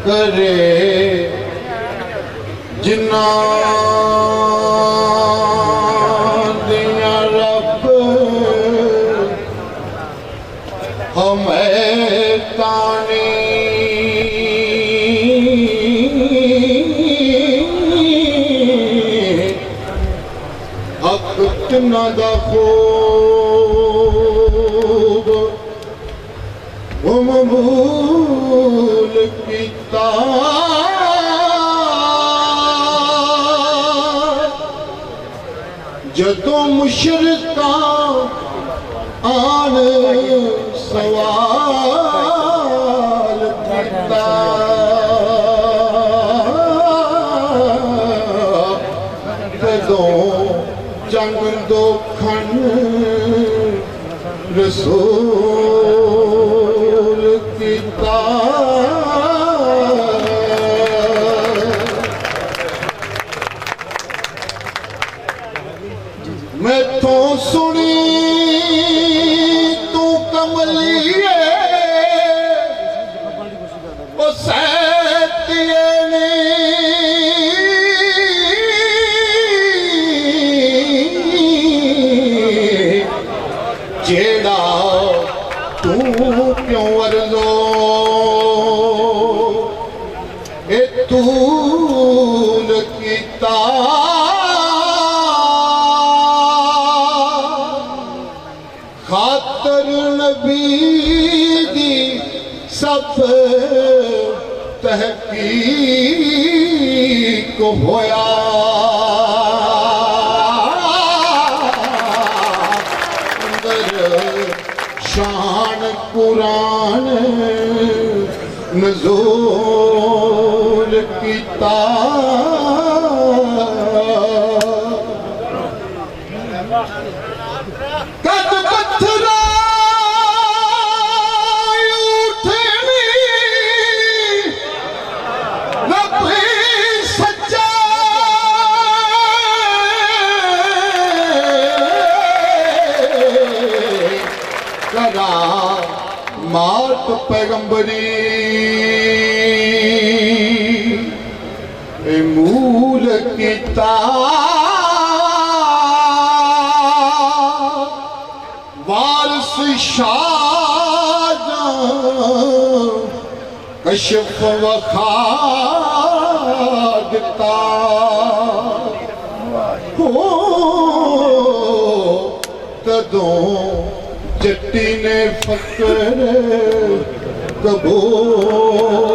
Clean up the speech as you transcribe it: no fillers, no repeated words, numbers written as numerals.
करे जिन्ना दिया रब हमें तानी हक तिन्ना दा खूब मकबूल कीता जदों मुशरिकां आन सवाल कीता जदों जंग दोखन रसूल कीता मैथों सुनी तू कमलिए ओ सैतिए नी जेड़ा तू क्यों वर्लो ए तून कीता खातर नबी दी सब तहकीक होया शान कुरान नज़ूल कीता कद पत्थरा उठनी नबी सच्चा करा मात पैगंबरी ए मूल कीता वारिस शाह कशफ वखा दिता हो तदों जट्टी ने फकर कबूल